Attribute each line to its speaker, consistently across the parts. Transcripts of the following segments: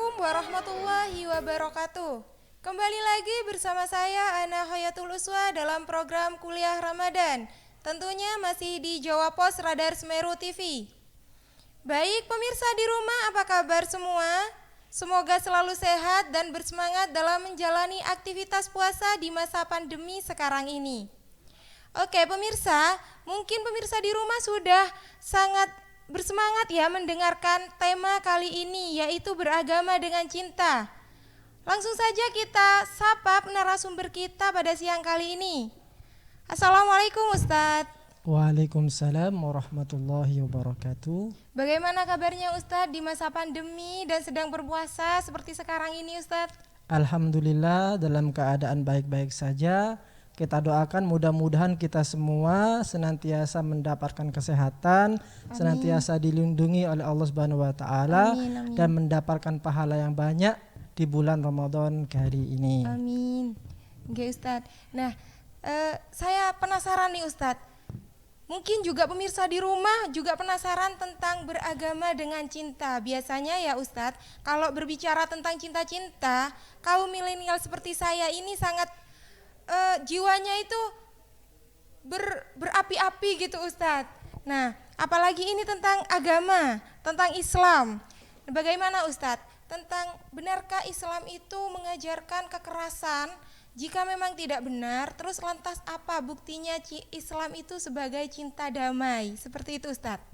Speaker 1: Assalamualaikum warahmatullahi wabarakatuh. Kembali lagi bersama saya Ana Hayatul Uswa dalam program Kuliah Ramadan. Tentunya masih di Jawa Pos Radar Semeru TV. Baik pemirsa di rumah, apa kabar semua? Semoga selalu sehat dan bersemangat dalam menjalani aktivitas puasa di masa pandemi sekarang ini. Oke pemirsa, mungkin pemirsa di rumah sudah sangat bersemangat ya mendengarkan tema kali ini, yaitu beragama dengan cinta. Langsung saja kita sapa narasumber kita pada siang kali ini. Assalamualaikum Ustadz.
Speaker 2: Waalaikumsalam warahmatullahi wabarakatuh.
Speaker 1: Bagaimana kabarnya Ustadz di masa pandemi dan sedang berpuasa seperti sekarang ini Ustadz?
Speaker 2: Alhamdulillah dalam keadaan baik-baik saja. Kita doakan mudah-mudahan kita semua senantiasa mendapatkan kesehatan, senantiasa dilindungi oleh Allah Subhanahu wa taala dan mendapatkan pahala yang banyak di bulan Ramadan kali ini.
Speaker 1: Amin. Oke Ustadz. Nah, saya penasaran nih Ustadz. Mungkin juga pemirsa di rumah juga penasaran tentang beragama dengan cinta. Biasanya ya Ustadz, kalau berbicara tentang cinta-cinta, kaum milenial seperti saya ini sangat jiwanya itu berapi-api gitu Ustadz. Nah, apalagi ini tentang agama, tentang Islam. Bagaimana Ustadz? Tentang benarkah Islam itu mengajarkan kekerasan? Jika memang tidak benar, terus lantas apa buktinya Islam itu sebagai cinta damai? Seperti itu Ustadz.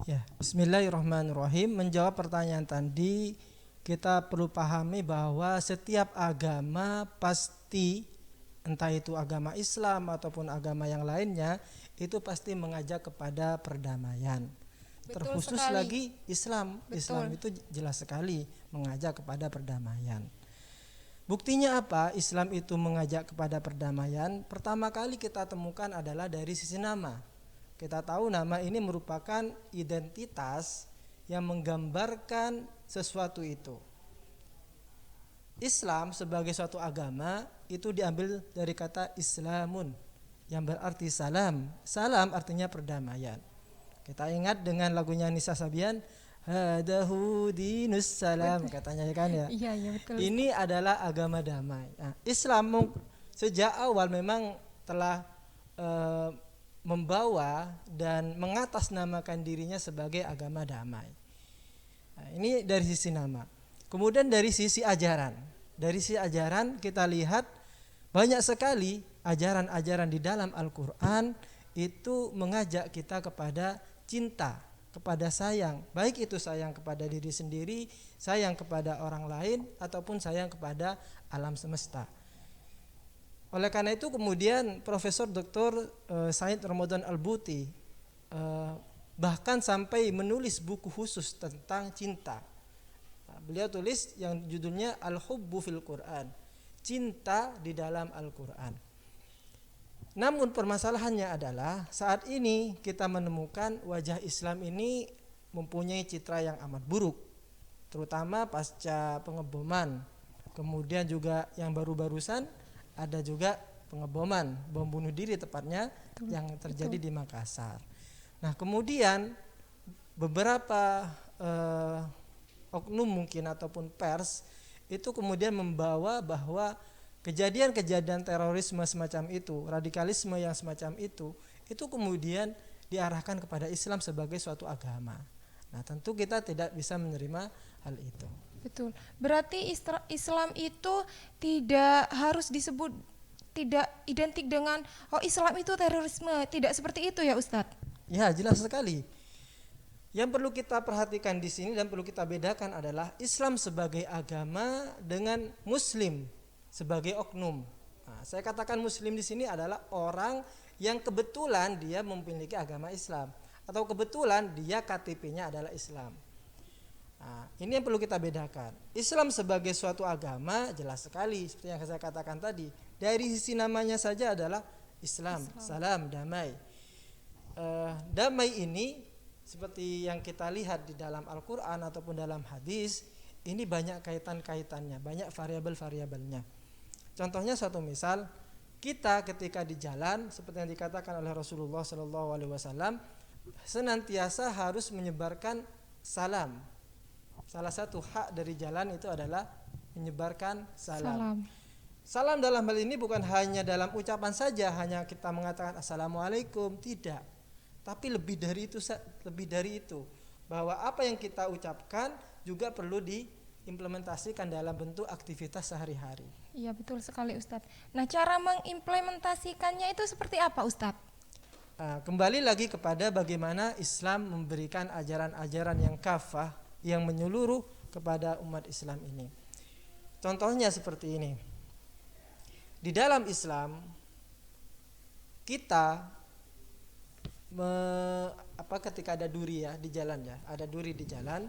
Speaker 2: Ya, bismillahirrahmanirrahim. Menjawab pertanyaan tadi, kita perlu pahami bahwa setiap agama pasti, entah itu agama Islam ataupun agama yang lainnya, itu pasti mengajak kepada perdamaian.
Speaker 1: Betul
Speaker 2: Terkhusus
Speaker 1: sekali.
Speaker 2: lagi Islam.
Speaker 1: Betul.
Speaker 2: Islam itu jelas sekali mengajak kepada perdamaian. Buktinya apa Islam itu mengajak kepada perdamaian? Pertama kali kita temukan adalah dari sisi nama. Kita tahu nama ini merupakan identitas yang menggambarkan sesuatu itu. Islam sebagai suatu agama itu diambil dari kata Islamun yang berarti salam. Salam artinya perdamaian. Kita ingat dengan lagunya Nisa Sabian, hadahu dinus salam, katanya kan ya.
Speaker 1: Iya betul.
Speaker 2: Ini adalah agama damai. Nah, Islam sejak awal memang telah membawa dan mengatasnamakan dirinya sebagai agama damai. Nah, ini dari sisi nama. Kemudian dari sisi ajaran. Dari sisi ajaran kita lihat banyak sekali ajaran-ajaran di dalam Al-Quran itu mengajak kita kepada cinta, kepada sayang. Baik itu sayang kepada diri sendiri, sayang kepada orang lain, ataupun sayang kepada alam semesta. Oleh karena itu kemudian Profesor Dr. Said Ramadan Al-Buti bahkan sampai menulis buku khusus tentang cinta. Beliau tulis yang judulnya Al-Hubbu fil Quran, cinta di dalam Al-Quran. Namun permasalahannya adalah saat ini kita menemukan wajah Islam ini mempunyai citra yang amat buruk, terutama pasca pengeboman. Kemudian juga yang baru-barusan ada juga pengeboman, bom bunuh diri tepatnya yang terjadi di Makassar. Nah kemudian beberapa oknum mungkin ataupun pers itu kemudian membawa bahwa kejadian-kejadian terorisme semacam itu, radikalisme yang semacam itu kemudian diarahkan kepada Islam sebagai suatu agama. Nah tentu kita tidak bisa menerima hal itu.
Speaker 1: Betul. Berarti Islam itu tidak harus disebut, tidak identik dengan Islam itu terorisme, tidak seperti itu ya Ustadz?
Speaker 2: Ya jelas sekali. Yang perlu kita perhatikan di sini dan perlu kita bedakan adalah Islam sebagai agama dengan Muslim sebagai oknum. Nah, saya katakan Muslim di sini adalah orang yang kebetulan dia memiliki agama Islam atau kebetulan dia KTP-nya adalah Islam. Nah, ini yang perlu kita bedakan. Islam sebagai suatu agama jelas sekali seperti yang saya katakan tadi. Dari sisi namanya saja adalah Islam. Salam, damai. Damai ini seperti yang kita lihat di dalam Al-Quran ataupun dalam hadis, ini banyak kaitan-kaitannya, banyak variabel-variabelnya. Contohnya suatu misal, kita ketika di jalan seperti yang dikatakan oleh Rasulullah SAW, senantiasa harus menyebarkan salam. Salah satu hak dari jalan itu adalah menyebarkan salam.
Speaker 1: Salam.
Speaker 2: Salam dalam hal ini bukan hanya dalam ucapan saja, hanya kita mengatakan assalamualaikum, tidak. Tapi lebih dari itu, bahwa apa yang kita ucapkan juga perlu diimplementasikan dalam bentuk aktivitas sehari-hari.
Speaker 1: Iya betul sekali Ustadz. Nah cara mengimplementasikannya itu seperti apa Ustadz?
Speaker 2: Kembali lagi kepada bagaimana Islam memberikan ajaran-ajaran yang kafah, yang menyeluruh kepada umat Islam ini. Contohnya seperti ini. Di dalam Islam kita ketika ada duri ya di jalan ya, ada duri di jalan,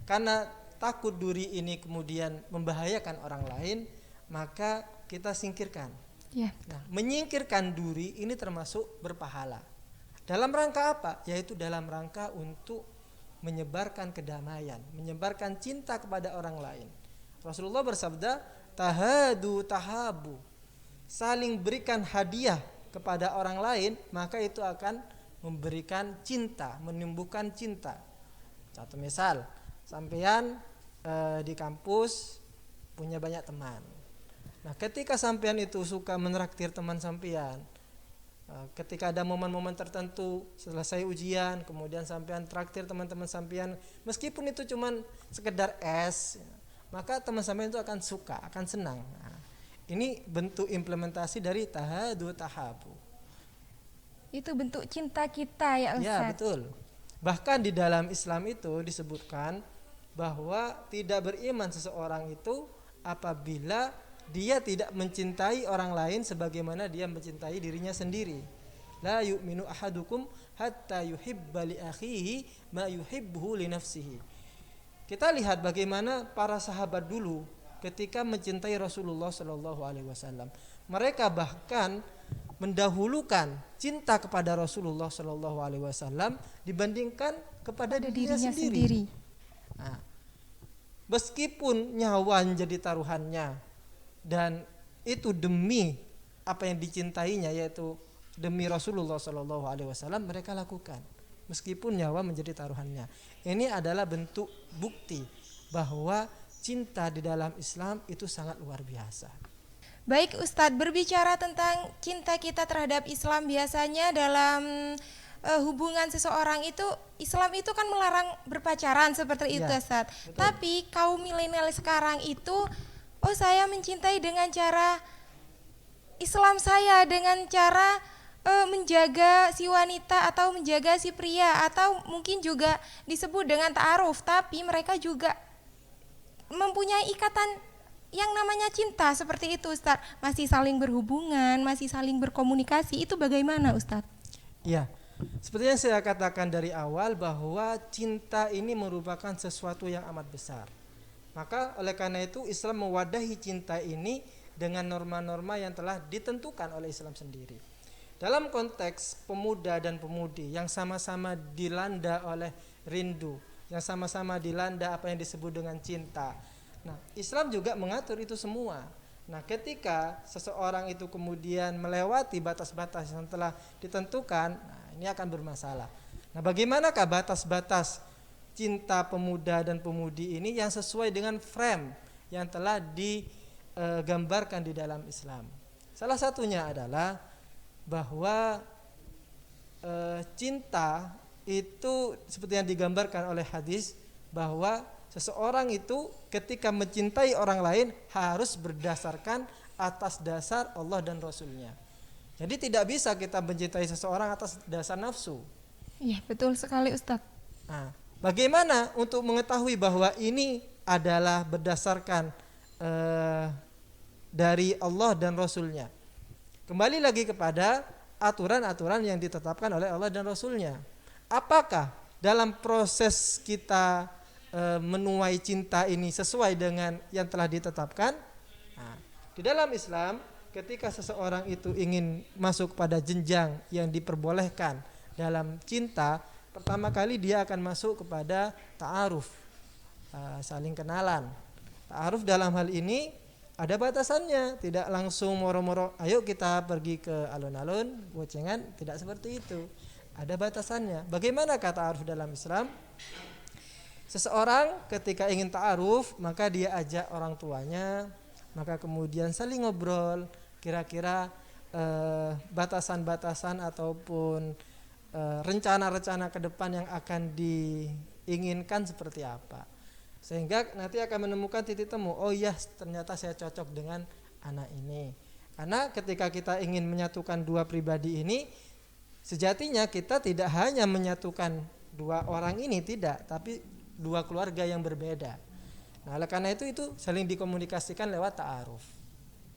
Speaker 2: karena takut duri ini kemudian membahayakan orang lain, maka kita singkirkan.
Speaker 1: Ya.
Speaker 2: Nah, menyingkirkan duri ini termasuk berpahala. Dalam rangka apa? Yaitu dalam rangka untuk menyebarkan kedamaian, menyebarkan cinta kepada orang lain. Rasulullah bersabda, tahadu tahabu, saling berikan hadiah kepada orang lain, maka itu akan memberikan cinta, menumbuhkan cinta. Satu misal, sampean di kampus punya banyak teman. Nah, ketika sampean itu suka menraktir teman sampean, ketika ada momen-momen tertentu selesai ujian, kemudian sampean traktir teman-teman sampean, meskipun itu cuman sekedar es, maka teman sampean itu akan suka, akan senang. Nah, ini bentuk implementasi dari tahadu tahabu.
Speaker 1: Itu bentuk cinta kita ya Ustaz.
Speaker 2: Ya betul. Bahkan di dalam Islam itu disebutkan bahwa tidak beriman seseorang itu apabila dia tidak mencintai orang lain sebagaimana dia mencintai dirinya sendiri. La yu'minu ahadukum hatta yuhibba li akhihi ma yuhibbuhu li nafsihi. Kita lihat bagaimana para sahabat dulu ketika mencintai Rasulullah Shallallahu Alaihi Wasallam. Mereka bahkan mendahulukan cinta kepada Rasulullah Shallallahu Alaihi Wasallam dibandingkan kepada dirinya sendiri. Nah, meskipun nyawa jadi taruhannya dan itu demi apa yang dicintainya, yaitu demi Rasulullah Shallallahu Alaihi Wasallam, mereka lakukan meskipun nyawa menjadi taruhannya. Ini adalah bentuk bukti bahwa cinta di dalam Islam itu sangat luar biasa.
Speaker 1: Baik Ustadz, berbicara tentang cinta kita terhadap Islam, biasanya dalam hubungan seseorang itu, Islam itu kan melarang berpacaran seperti itu Ustadz. Tapi kaum milenial sekarang itu, saya mencintai dengan cara Islam saya, dengan cara menjaga si wanita atau menjaga si pria, atau mungkin juga disebut dengan ta'aruf, tapi mereka juga mempunyai ikatan yang namanya cinta seperti itu Ustaz. Masih saling berhubungan, masih saling berkomunikasi, itu bagaimana Ustaz?
Speaker 2: Ya, seperti yang saya katakan dari awal bahwa cinta ini merupakan sesuatu yang amat besar. Maka oleh karena itu Islam mewadahi cinta ini dengan norma-norma yang telah ditentukan oleh Islam sendiri. Dalam konteks pemuda dan pemudi yang sama-sama dilanda oleh rindu, yang sama-sama dilanda apa yang disebut dengan cinta. Nah, Islam juga mengatur itu semua. Nah, ketika seseorang itu kemudian melewati batas-batas yang telah ditentukan, nah, ini akan bermasalah. Nah, bagaimanakah batas-batas cinta pemuda dan pemudi ini yang sesuai dengan frame yang telah digambarkan di dalam Islam? Salah satunya adalah bahwa cinta itu seperti yang digambarkan oleh hadis, bahwa seseorang itu ketika mencintai orang lain harus berdasarkan atas dasar Allah dan Rasulnya. Jadi tidak bisa kita mencintai seseorang atas dasar nafsu.
Speaker 1: Iya betul sekali Ustaz.
Speaker 2: Nah, bagaimana untuk mengetahui bahwa ini adalah berdasarkan dari Allah dan Rasulnya? Kembali lagi kepada aturan-aturan yang ditetapkan oleh Allah dan Rasulnya. Apakah dalam proses kita menuai cinta ini sesuai dengan yang telah ditetapkan? Nah, di dalam Islam, ketika seseorang itu ingin masuk pada jenjang yang diperbolehkan dalam cinta, pertama kali dia akan masuk kepada ta'aruf, saling kenalan. Ta'aruf dalam hal ini ada batasannya, tidak langsung moro-moro ayo kita pergi ke alun-alun gocengan, tidak seperti itu. Ada batasannya. Bagaimana kata ta'aruf dalam Islam? Seseorang ketika ingin ta'aruf, maka dia ajak orang tuanya, maka kemudian saling ngobrol, kira-kira batasan-batasan ataupun rencana-rencana ke depan yang akan diinginkan seperti apa. Sehingga nanti akan menemukan titik temu, oh iya ternyata saya cocok dengan anak ini. Karena ketika kita ingin menyatukan dua pribadi ini, sejatinya kita tidak hanya menyatukan dua orang ini, tidak, tapi dua keluarga yang berbeda. Nah, oleh karena itu saling dikomunikasikan lewat ta'aruf.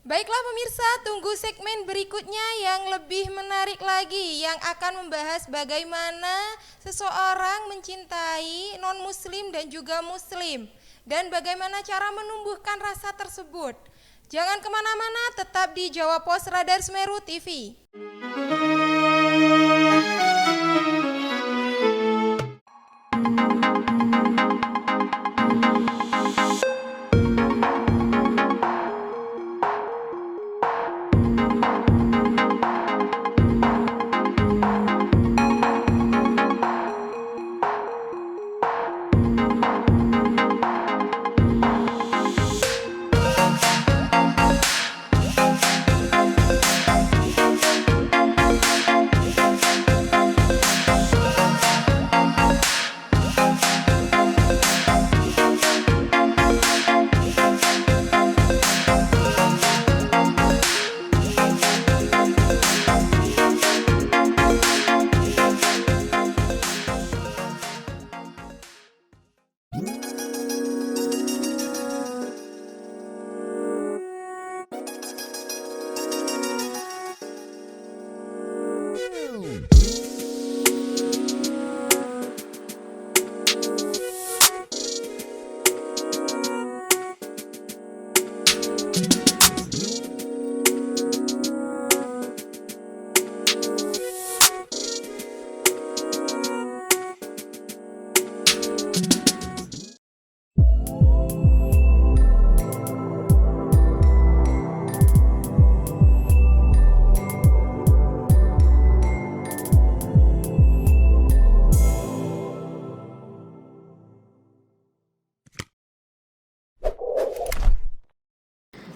Speaker 1: Baiklah pemirsa, tunggu segmen berikutnya yang lebih menarik lagi, yang akan membahas bagaimana seseorang mencintai non-muslim dan juga muslim, dan bagaimana cara menumbuhkan rasa tersebut. Jangan kemana-mana, tetap di Jawa Pos Radar Semeru TV.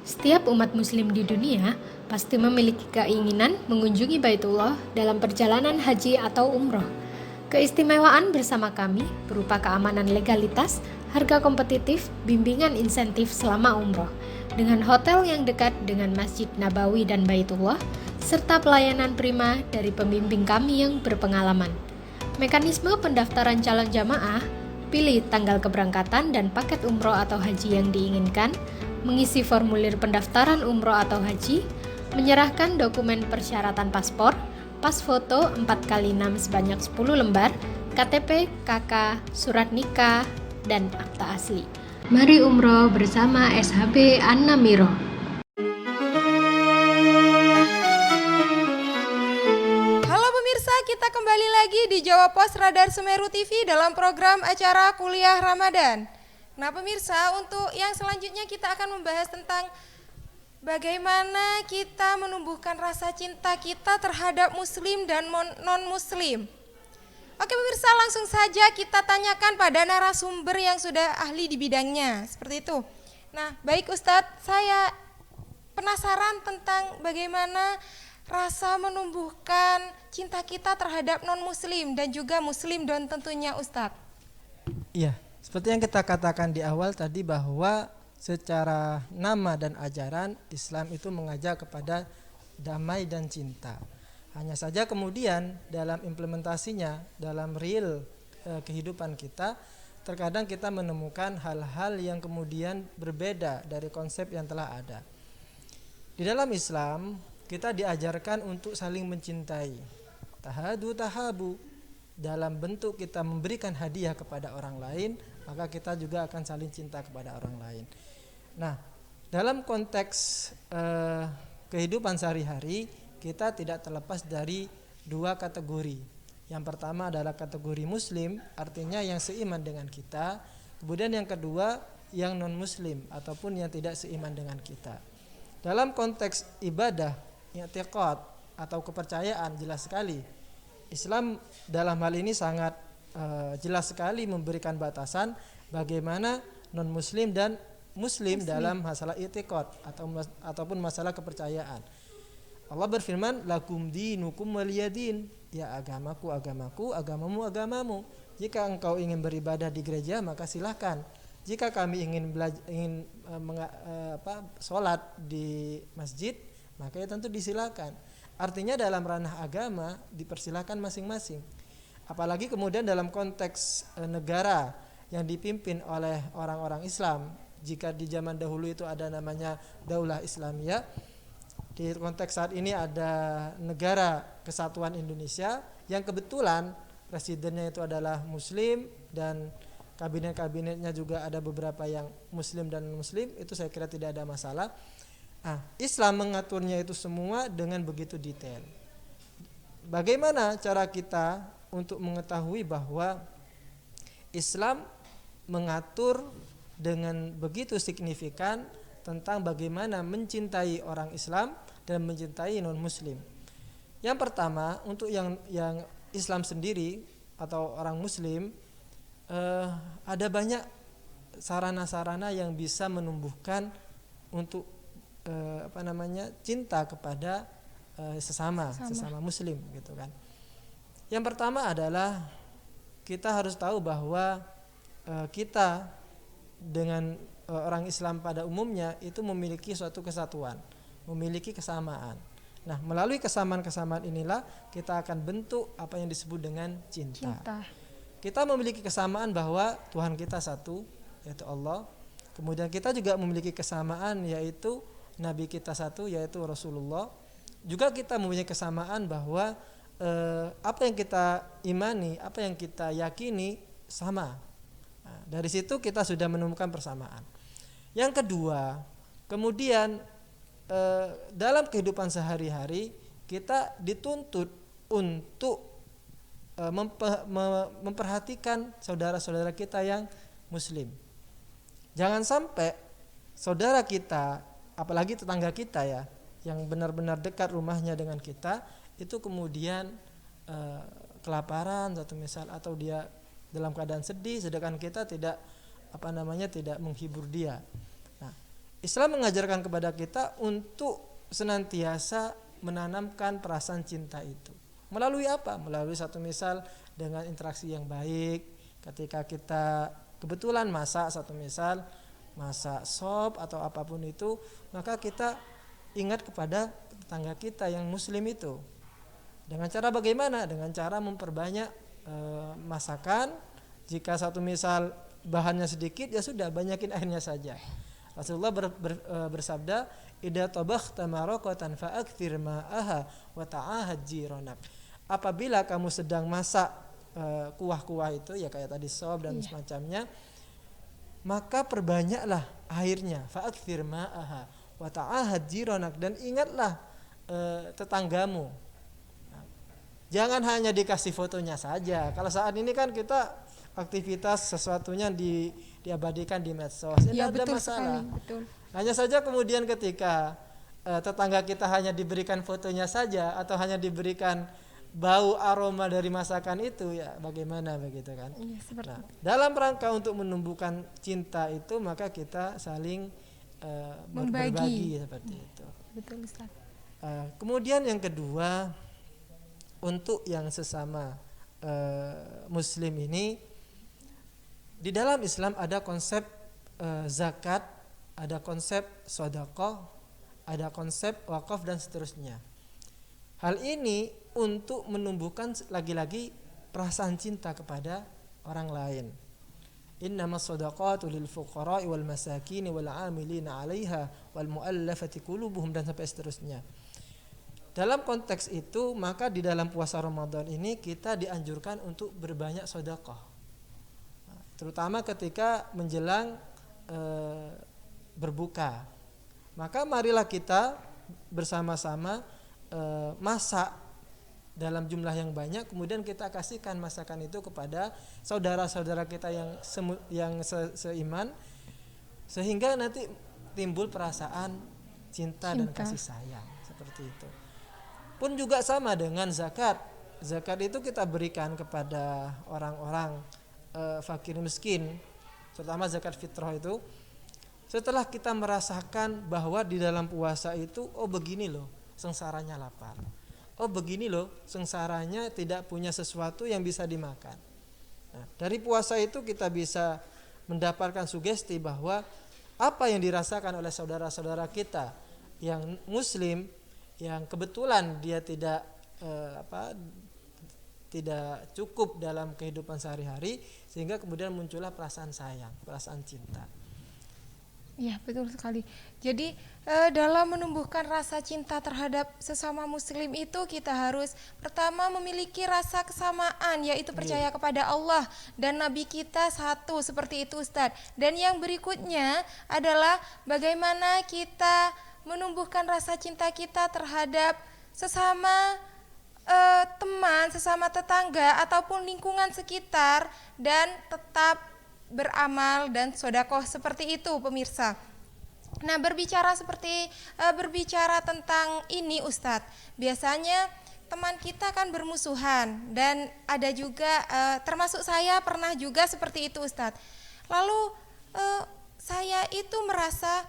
Speaker 3: Setiap umat muslim di dunia pasti memiliki keinginan mengunjungi Baitullah dalam perjalanan haji atau umroh. Keistimewaan bersama kami berupa keamanan legalitas, harga kompetitif, bimbingan insentif selama umroh, dengan hotel yang dekat dengan Masjid Nabawi dan Baitullah, serta pelayanan prima dari pembimbing kami yang berpengalaman. Mekanisme pendaftaran calon jamaah, pilih tanggal keberangkatan dan paket umroh atau haji yang diinginkan, mengisi formulir pendaftaran umroh atau haji, menyerahkan dokumen persyaratan paspor, pas foto 4x6 sebanyak 10 lembar, KTP, KK, surat nikah, dan akta asli. Mari umroh bersama SHB An-Namiro.
Speaker 1: Halo pemirsa, kita kembali lagi di Jawa Pos Radar Semeru TV dalam program acara Kuliah Ramadan. Nah pemirsa, untuk yang selanjutnya kita akan membahas tentang bagaimana kita menumbuhkan rasa cinta kita terhadap muslim dan non-muslim. Oke pemirsa, langsung saja kita tanyakan pada narasumber yang sudah ahli di bidangnya, seperti itu. Nah baik Ustadz, saya penasaran tentang bagaimana rasa menumbuhkan cinta kita terhadap non-muslim dan juga muslim dan tentunya Ustadz.
Speaker 2: Iya. Seperti yang kita katakan di awal tadi, bahwa secara nama dan ajaran Islam itu mengajak kepada damai dan cinta. Hanya saja kemudian dalam implementasinya, dalam real kehidupan kita, terkadang kita menemukan hal-hal yang kemudian berbeda dari konsep yang telah ada. Di dalam Islam kita diajarkan untuk saling mencintai. Tahadu tahabu, dalam bentuk kita memberikan hadiah kepada orang lain, maka kita juga akan saling cinta kepada orang lain. Nah, dalam konteks kehidupan sehari-hari, kita tidak terlepas dari dua kategori. Yang pertama adalah kategori muslim, artinya yang seiman dengan kita. Kemudian yang kedua, yang non-muslim ataupun yang tidak seiman dengan kita. Dalam konteks ibadah, i'tiqad atau kepercayaan, jelas sekali Islam dalam hal ini sangat jelas sekali memberikan batasan bagaimana non muslim dan muslim dalam masalah i'tiqad ataupun masalah kepercayaan. Allah berfirman, lakum dinukum waliyadin, ya agamaku agamaku, agamamu agamamu. Jika engkau ingin beribadah di gereja maka silahkan. Jika kami ingin sholat di masjid maka ya tentu disilakan. Artinya dalam ranah agama dipersilakan masing-masing. Apalagi kemudian dalam konteks negara yang dipimpin oleh orang-orang Islam. Jika di zaman dahulu itu ada namanya Daulah Islamiyah, di konteks saat ini ada Negara Kesatuan Indonesia yang kebetulan presidennya itu adalah Muslim dan kabinet-kabinetnya juga ada beberapa yang Muslim dan non-Muslim, itu saya kira tidak ada masalah. Islam mengaturnya itu semua dengan begitu detail. Bagaimana cara kita untuk mengetahui bahwa Islam mengatur dengan begitu signifikan tentang bagaimana mencintai orang Islam dan mencintai non-Muslim? Yang pertama, untuk yang Islam sendiri atau orang Muslim, ada banyak sarana-sarana yang bisa menumbuhkan untuk cinta kepada sesama Muslim, gitu kan. Yang pertama adalah kita harus tahu bahwa kita dengan orang Islam pada umumnya itu memiliki suatu kesatuan, memiliki kesamaan. Nah, melalui kesamaan-kesamaan inilah kita akan bentuk apa yang disebut dengan cinta. Kita memiliki kesamaan bahwa Tuhan kita satu, yaitu Allah. Kemudian kita juga memiliki kesamaan yaitu Nabi kita satu, yaitu Rasulullah. Juga kita mempunyai kesamaan bahwa apa yang kita imani, apa yang kita yakini sama. Nah, dari situ kita sudah menemukan persamaan. Yang kedua, kemudian dalam kehidupan sehari-hari kita dituntut untuk memperhatikan saudara-saudara kita yang Muslim. Jangan sampai saudara kita, apalagi tetangga kita ya, yang benar-benar dekat rumahnya dengan kita, itu kemudian kelaparan satu misal, atau dia dalam keadaan sedih, sedangkan kita tidak menghibur dia. Nah, Islam mengajarkan kepada kita untuk senantiasa menanamkan perasaan cinta itu. Melalui apa? Melalui satu misal dengan interaksi yang baik. Ketika kita kebetulan masak sop atau apapun itu, maka kita ingat kepada tetangga kita yang Muslim itu. Dengan cara bagaimana? Dengan cara memperbanyak masakan. Jika satu misal bahannya sedikit, ya sudah banyakin airnya saja. Rasulullah bersabda, idza tabakhta maraqatan fa'akthir ma'aha wa ta'ahad jiranak. Apabila kamu sedang masak kuah-kuah itu, ya kayak tadi sop dan semacamnya, maka perbanyaklah airnya, fa'akthir ma'aha wa ta'ahad jiranak, dan ingatlah tetanggamu. Jangan hanya dikasih fotonya saja. Kalau saat ini kan kita aktivitas sesuatunya diabadikan di medsos, tidak ada masalah.
Speaker 1: Betul.
Speaker 2: Hanya saja kemudian ketika tetangga kita hanya diberikan fotonya saja atau hanya diberikan bau aroma dari masakan itu, ya bagaimana begitu kan?
Speaker 1: Iya, seperti
Speaker 2: Nah, dalam rangka untuk menumbuhkan cinta itu, maka kita saling berbagi seperti itu.
Speaker 1: Betul, Ustaz.
Speaker 2: Kemudian yang kedua, untuk yang sesama Muslim ini, di dalam Islam ada konsep zakat, ada konsep sedekah, ada konsep wakaf dan seterusnya. Hal ini untuk menumbuhkan lagi-lagi perasaan cinta kepada orang lain. Innamas shadaqatu lil fuqara'i wal masakin wal 'amilina 'alaiha wal mu'allafati qulubuhum, dan sampai seterusnya. Dalam konteks itu, maka di dalam puasa Ramadan ini kita dianjurkan untuk berbanyak sedekah. Terutama ketika menjelang berbuka. Maka marilah kita bersama-sama masak dalam jumlah yang banyak, kemudian kita kasihkan masakan itu kepada saudara-saudara kita yang seiman, sehingga nanti timbul perasaan cinta dan kasih sayang, seperti itu. Pun juga sama dengan zakat. zakat itu kita berikan kepada orang-orang fakir miskin, terutama zakat fitrah itu. Setelah kita merasakan bahwa di dalam puasa itu, oh begini loh sengsaranya lapar, oh begini loh sengsaranya tidak punya sesuatu yang bisa dimakan. Nah, dari puasa itu kita bisa mendapatkan sugesti bahwa apa yang dirasakan oleh saudara-saudara kita yang muslim, yang kebetulan dia tidak tidak cukup dalam kehidupan sehari-hari, sehingga kemudian muncullah perasaan sayang, perasaan cinta.
Speaker 1: Ya, betul sekali. Jadi dalam menumbuhkan rasa cinta terhadap sesama muslim itu kita harus pertama memiliki rasa kesamaan, yaitu percaya kepada Allah dan Nabi kita satu, seperti itu Ustadz. Dan yang berikutnya adalah bagaimana kita menumbuhkan rasa cinta kita terhadap sesama teman, sesama tetangga ataupun lingkungan sekitar, dan tetap beramal dan sodakoh seperti itu pemirsa. Nah, berbicara tentang ini Ustadz, biasanya teman kita kan bermusuhan, dan ada juga termasuk saya pernah juga seperti itu Ustadz. Lalu saya itu merasa,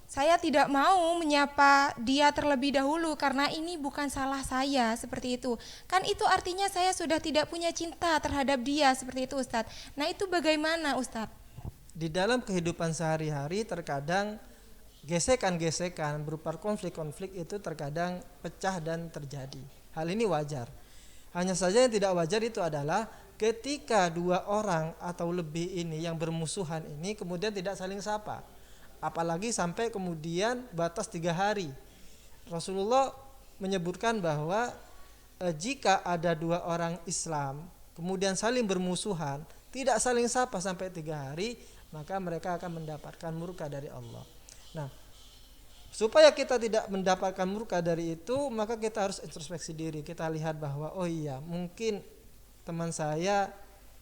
Speaker 1: saya tidak mau menyapa dia terlebih dahulu karena ini bukan salah saya, seperti itu. Kan itu artinya saya sudah tidak punya cinta terhadap dia, seperti itu Ustadz. Nah, itu bagaimana Ustadz?
Speaker 2: Di dalam kehidupan sehari-hari terkadang gesekan-gesekan berupa konflik-konflik itu terkadang pecah dan terjadi. Hal ini wajar. Hanya saja yang tidak wajar itu adalah ketika dua orang atau lebih ini yang bermusuhan ini kemudian tidak saling sapa. Apalagi sampai kemudian batas 3 hari. Rasulullah menyebutkan bahwa jika ada dua orang Islam kemudian saling bermusuhan, tidak saling sapa sampai 3 hari, maka mereka akan mendapatkan murka dari Allah. Nah, supaya kita tidak mendapatkan murka dari itu, maka kita harus introspeksi diri. Kita lihat bahwa oh iya, mungkin teman saya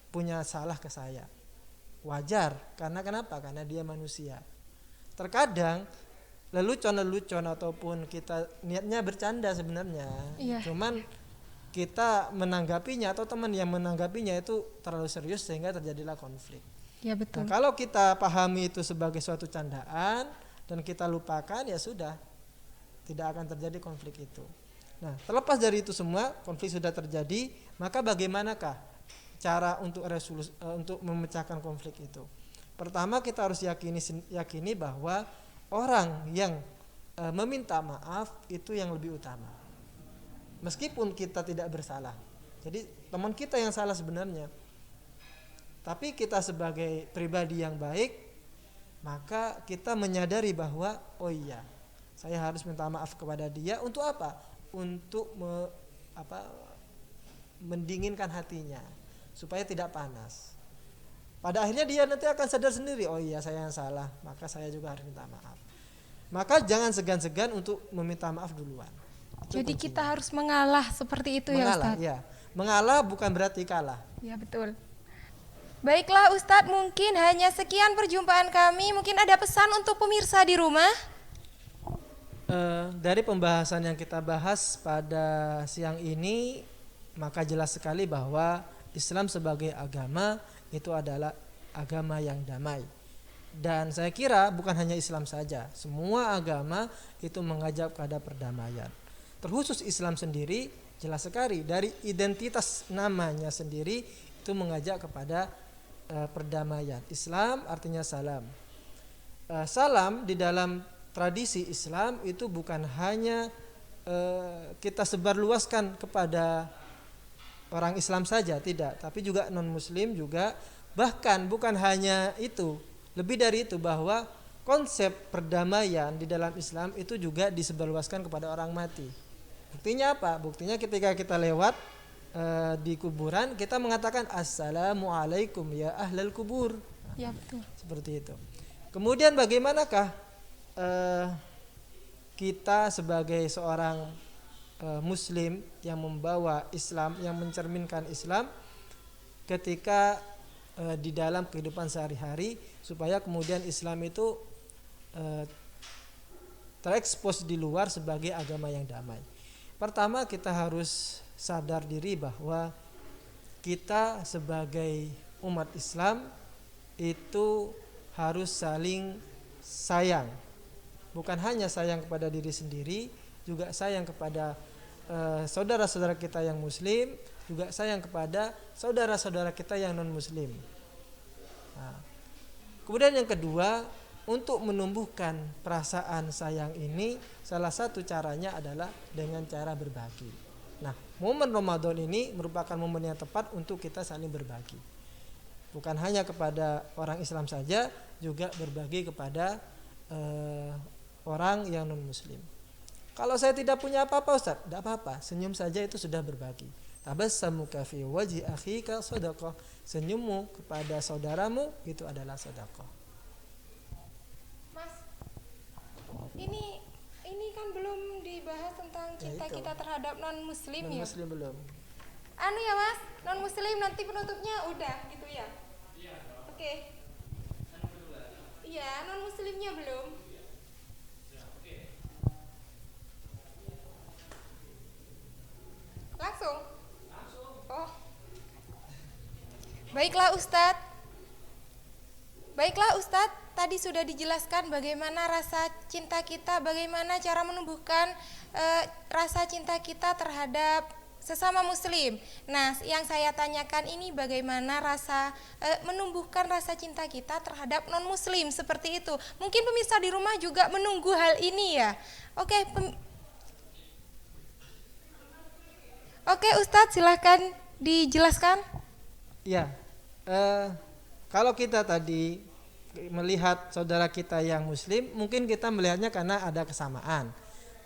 Speaker 2: punya salah ke saya. Wajar, karena kenapa? Karena dia manusia. Terkadang lelucon ataupun kita niatnya bercanda sebenarnya, cuman kita menanggapinya atau teman yang menanggapinya itu terlalu serius sehingga terjadilah konflik.
Speaker 1: Ya, betul.
Speaker 2: Nah, kalau kita pahami itu sebagai suatu candaan dan kita lupakan, ya sudah, tidak akan terjadi konflik itu. Nah, terlepas dari itu semua, konflik sudah terjadi, maka bagaimanakah cara untuk memecahkan konflik itu? Pertama, kita harus yakini bahwa orang yang meminta maaf itu yang lebih utama, meskipun kita tidak bersalah. Jadi teman kita yang salah sebenarnya, tapi kita sebagai pribadi yang baik, maka kita menyadari bahwa oh iya, saya harus minta maaf kepada dia. Untuk apa? Untuk mendinginkan hatinya supaya tidak panas. Pada akhirnya dia nanti akan sadar sendiri, oh iya saya yang salah, maka saya juga harus minta maaf. Maka jangan segan-segan untuk meminta maaf duluan.
Speaker 1: Jadi kita harus mengalah seperti itu ya Ustadz?
Speaker 2: Ya. Mengalah bukan berarti kalah.
Speaker 1: Ya, betul. Baiklah Ustadz, mungkin hanya sekian perjumpaan kami. Mungkin ada pesan untuk pemirsa di rumah?
Speaker 2: Dari pembahasan yang kita bahas pada siang ini, maka jelas sekali bahwa Islam sebagai agama itu adalah agama yang damai. Dan saya kira bukan hanya Islam saja, semua agama itu mengajak pada perdamaian. Terkhusus Islam sendiri jelas sekali dari identitas namanya sendiri itu mengajak kepada perdamaian. Islam artinya salam. Salam di dalam tradisi Islam itu bukan hanya kita sebarluaskan kepada orang Islam saja, tidak, tapi juga non-Muslim juga. Bahkan bukan hanya itu, lebih dari itu, bahwa konsep perdamaian di dalam Islam itu juga disebarluaskan kepada orang mati. Buktinya apa? Buktinya ketika kita lewat di kuburan, kita mengatakan assalamualaikum ya ahlal kubur.
Speaker 1: Ya, betul.
Speaker 2: Seperti itu. Kemudian bagaimanakah kita sebagai seorang Muslim yang membawa Islam, yang mencerminkan Islam ketika di dalam kehidupan sehari-hari, supaya kemudian Islam itu terekspos di luar sebagai agama yang damai. Pertama, kita harus sadar diri bahwa kita sebagai umat Islam itu harus saling sayang. Bukan hanya sayang kepada diri sendiri, juga sayang kepada saudara-saudara kita yang muslim, juga sayang kepada saudara-saudara kita yang non muslim. Nah, kemudian yang kedua, untuk menumbuhkan perasaan sayang ini salah satu caranya adalah dengan cara berbagi. Nah, momen Ramadan ini merupakan momen yang tepat untuk kita saling berbagi. Bukan hanya kepada orang Islam saja, juga berbagi kepada orang yang non muslim. Kalau saya tidak punya apa-apa Ustaz, tidak apa-apa, senyum saja itu sudah berbagi. Tabassamuka fi wajhi akhika shadaqah. Senyummu kepada saudaramu itu adalah sedekah.
Speaker 1: Mas, ini kan belum dibahas tentang cinta kita terhadap non muslim ya.
Speaker 2: Non muslim belum.
Speaker 1: Anu ya Mas, non muslim nanti penutupnya udah gitu ya. Oke. Iya, non muslimnya belum. Langsung. Oh. Baiklah Ustadz, tadi sudah dijelaskan bagaimana rasa cinta kita, bagaimana cara menumbuhkan rasa cinta kita terhadap sesama muslim. Nah, yang saya tanyakan ini bagaimana menumbuhkan rasa cinta kita terhadap non muslim seperti itu. Mungkin pemirsa di rumah juga menunggu hal ini ya. Oke Ustadz, silahkan dijelaskan.
Speaker 2: Ya, kalau kita tadi melihat saudara kita yang muslim, mungkin kita melihatnya karena ada kesamaan.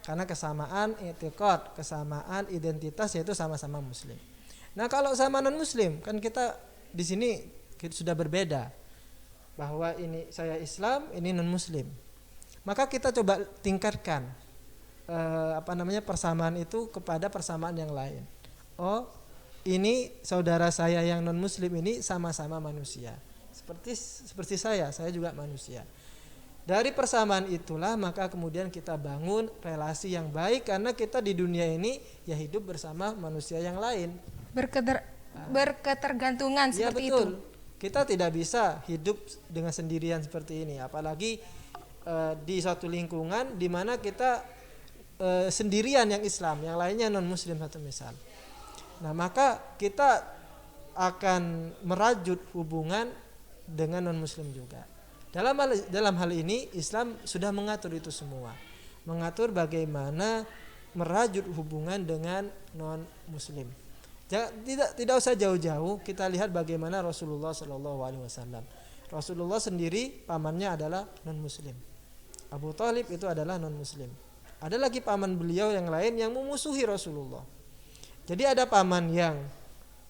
Speaker 2: Karena kesamaan i'tiqad, kesamaan identitas, yaitu sama-sama muslim. Nah, kalau sama non muslim, kan kita di sini sudah berbeda. Bahwa ini saya Islam, ini non muslim. Maka kita coba tingkatkan persamaan itu kepada persamaan yang lain. Oh, ini saudara saya yang non muslim ini sama-sama manusia. Seperti saya juga manusia. Dari persamaan itulah maka kemudian kita bangun relasi yang baik, karena kita di dunia ini ya hidup bersama manusia yang lain.
Speaker 1: Berketergantungan
Speaker 2: ya,
Speaker 1: seperti
Speaker 2: betul.
Speaker 1: itu.
Speaker 2: Kita tidak bisa hidup dengan sendirian seperti ini, apalagi di suatu lingkungan di mana kita sendirian yang Islam, yang lainnya non muslim satu misal. Nah, maka kita akan merajut hubungan dengan non muslim juga. Dalam hal ini Islam sudah mengatur itu semua. Mengatur bagaimana merajut hubungan dengan non muslim. Tidak usah jauh-jauh, kita lihat bagaimana Rasulullah SAW. Rasulullah sendiri pamannya adalah non muslim. Abu Thalib itu adalah non muslim. Ada lagi paman beliau yang lain yang memusuhi Rasulullah. Jadi ada paman yang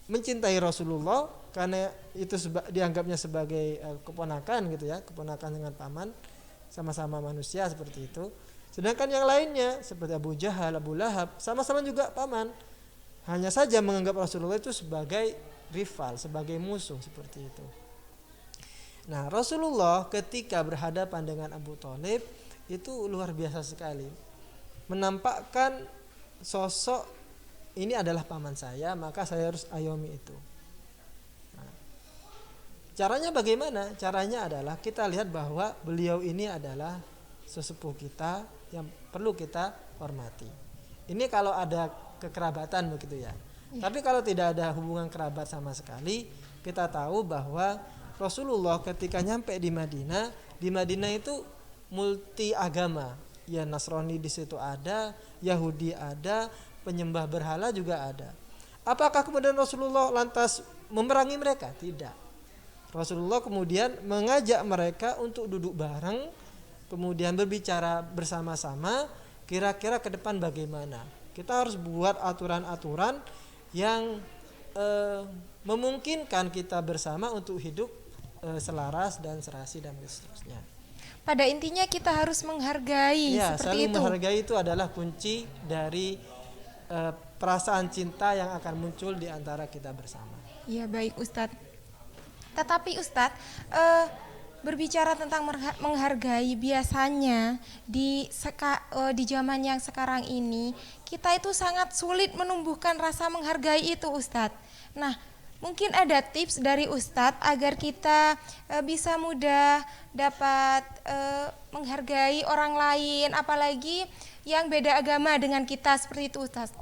Speaker 2: mencintai Rasulullah karena itu dianggapnya sebagai keponakan gitu ya, keponakan dengan paman, sama-sama manusia seperti itu. Sedangkan yang lainnya seperti Abu Jahal, Abu Lahab, sama-sama juga paman. Hanya saja menganggap Rasulullah itu sebagai rival, sebagai musuh seperti itu. Nah, Rasulullah ketika berhadapan dengan Abu Thalib itu luar biasa sekali. Menampakkan sosok ini adalah paman saya, maka saya harus ayomi itu. Nah, caranya bagaimana? Caranya adalah kita lihat bahwa beliau ini adalah sesepuh kita yang perlu kita hormati. Ini kalau ada kekerabatan begitu ya. Tapi kalau tidak ada hubungan kerabat sama sekali, kita tahu bahwa Rasulullah ketika nyampe di Madinah itu multi agama. Ya, Nasrani di situ ada, Yahudi ada, penyembah berhala juga ada. Apakah kemudian Rasulullah lantas memerangi mereka? Tidak. Rasulullah kemudian mengajak mereka untuk duduk bareng, kemudian berbicara bersama-sama, kira-kira ke depan bagaimana. Kita harus buat aturan-aturan yang memungkinkan kita bersama untuk hidup selaras dan serasi dan seterusnya.
Speaker 1: Pada intinya kita harus menghargai seperti
Speaker 2: saling
Speaker 1: itu.
Speaker 2: Menghargai itu adalah kunci dari perasaan cinta yang akan muncul di antara kita bersama.
Speaker 1: Iya, baik Ustadz. Tetapi Ustadz, berbicara tentang menghargai, biasanya di zaman yang sekarang ini kita itu sangat sulit menumbuhkan rasa menghargai itu, Ustadz. Nah, mungkin ada tips dari Ustadz agar kita bisa mudah dapat menghargai orang lain, apalagi yang beda agama dengan kita, seperti itu, Ustadz.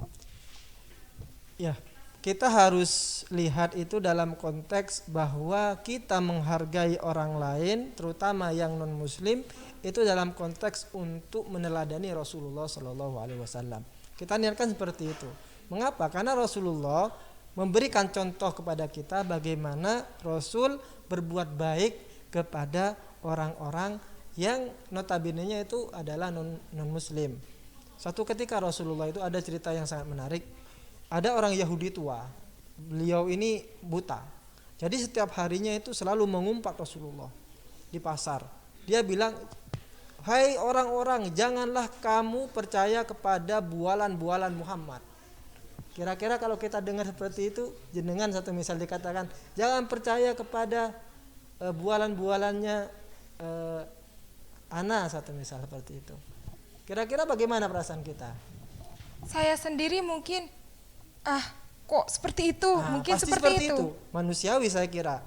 Speaker 2: Ya, kita harus lihat itu dalam konteks bahwa kita menghargai orang lain, terutama yang non muslim, itu dalam konteks untuk meneladani Rasulullah Shallallahu Alaihi Wasallam. Kita niatkan seperti itu. Mengapa? Karena Rasulullah memberikan contoh kepada kita bagaimana Rasul berbuat baik kepada orang-orang yang notabene-nya itu adalah non muslim. Suatu ketika Rasulullah itu ada cerita yang sangat menarik. Ada orang Yahudi tua, beliau ini buta. Jadi setiap harinya itu selalu mengumpat Rasulullah di pasar. Dia bilang, "Hai orang-orang, janganlah kamu percaya kepada bualan-bualan Muhammad." Kira-kira kalau kita dengar seperti itu, jenengan satu misal dikatakan, "Jangan percaya kepada bualan-bualannya Ana," satu misal seperti itu. Kira-kira bagaimana perasaan kita?
Speaker 1: Saya sendiri mungkin kok seperti itu, mungkin
Speaker 2: pasti
Speaker 1: seperti itu.
Speaker 2: Manusiawi saya kira.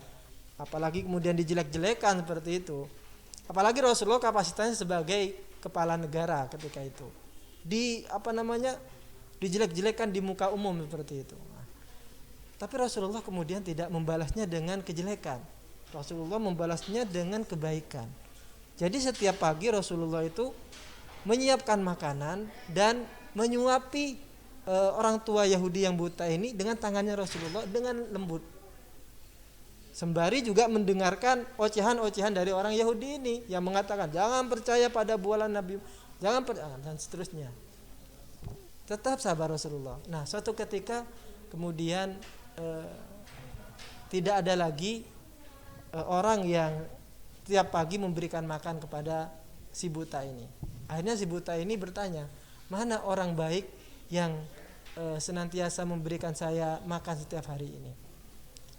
Speaker 2: Apalagi kemudian dijelek-jelekan seperti itu. Apalagi Rasulullah kapasitasnya sebagai kepala negara ketika itu. Dijelek-jelekan di muka umum seperti itu. Tapi Rasulullah kemudian tidak membalasnya dengan kejelekan. Rasulullah membalasnya dengan kebaikan. Jadi setiap pagi Rasulullah itu menyiapkan makanan dan menyuapi orang tua Yahudi yang buta ini dengan tangannya Rasulullah dengan lembut. Sembari juga mendengarkan ocehan-ocehan dari orang Yahudi ini yang mengatakan jangan percaya pada bualan Nabi, jangan percaya, dan seterusnya. Tetap sabar Rasulullah. Nah, suatu ketika kemudian tidak ada lagi orang yang tiap pagi memberikan makan kepada si buta ini. Akhirnya si buta ini bertanya, mana orang baik yang senantiasa memberikan saya makan setiap hari ini.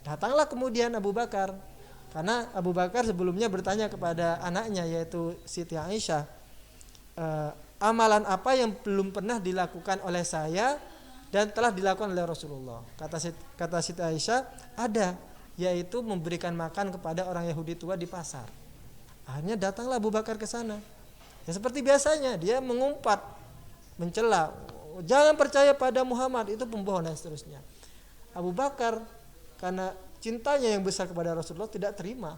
Speaker 2: Datanglah kemudian Abu Bakar, karena Abu Bakar sebelumnya bertanya kepada anaknya yaitu Siti Aisyah, amalan apa yang belum pernah dilakukan oleh saya dan telah dilakukan oleh Rasulullah. Kata Siti Aisyah, ada, yaitu memberikan makan kepada orang Yahudi tua di pasar. Akhirnya datanglah Abu Bakar ke sana. Ya seperti biasanya dia mengumpat, mencela, jangan percaya pada Muhammad, itu pembohong dan seterusnya. Abu Bakar karena cintanya yang besar kepada Rasulullah tidak terima.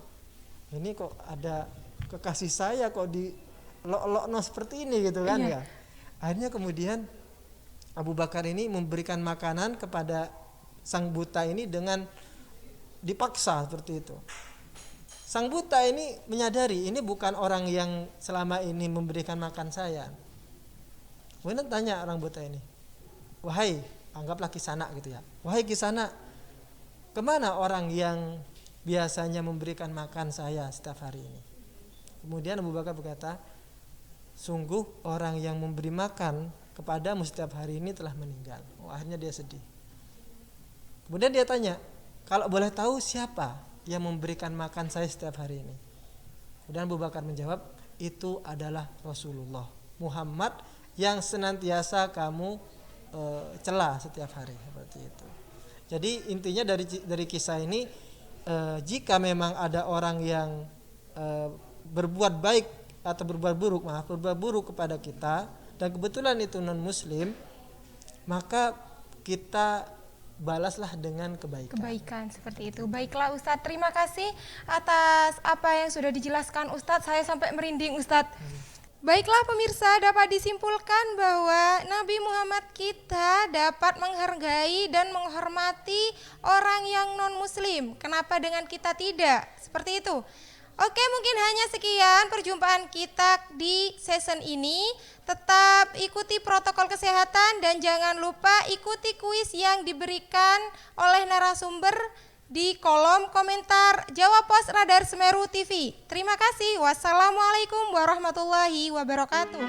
Speaker 2: Ini kok ada kekasih saya kok di lo seperti ini gitu kan ya. Akhirnya kemudian Abu Bakar ini memberikan makanan kepada sang buta ini dengan dipaksa seperti itu. Sang buta ini menyadari ini bukan orang yang selama ini memberikan makan saya. Kemudian tanya orang buta ini, wahai, anggaplah Kisana gitu ya, wahai Kisana, kemana orang yang biasanya memberikan makan saya setiap hari ini? Kemudian Abu Bakar berkata, sungguh orang yang memberi makan kepadamu setiap hari ini telah meninggal. Akhirnya dia sedih. Kemudian dia tanya, kalau boleh tahu siapa yang memberikan makan saya setiap hari ini? Kemudian Abu Bakar menjawab, itu adalah Rasulullah Muhammad yang senantiasa kamu celah setiap hari, seperti itu. Jadi intinya dari kisah ini, jika memang ada orang yang berbuat baik atau berbuat buruk kepada kita dan kebetulan itu non muslim, maka kita balaslah dengan kebaikan
Speaker 1: seperti itu. Baiklah Ustadz, terima kasih atas apa yang sudah dijelaskan Ustadz. Saya sampai merinding Ustadz. Baiklah pemirsa, dapat disimpulkan bahwa Nabi Muhammad kita dapat menghargai dan menghormati orang yang non muslim. Kenapa dengan kita tidak? Seperti itu. Oke, mungkin hanya sekian perjumpaan kita di season ini. Tetap ikuti protokol kesehatan dan jangan lupa ikuti kuis yang diberikan oleh narasumber di kolom komentar Jawa Pos Radar Semeru TV. Terima kasih. Wassalamualaikum warahmatullahi wabarakatuh.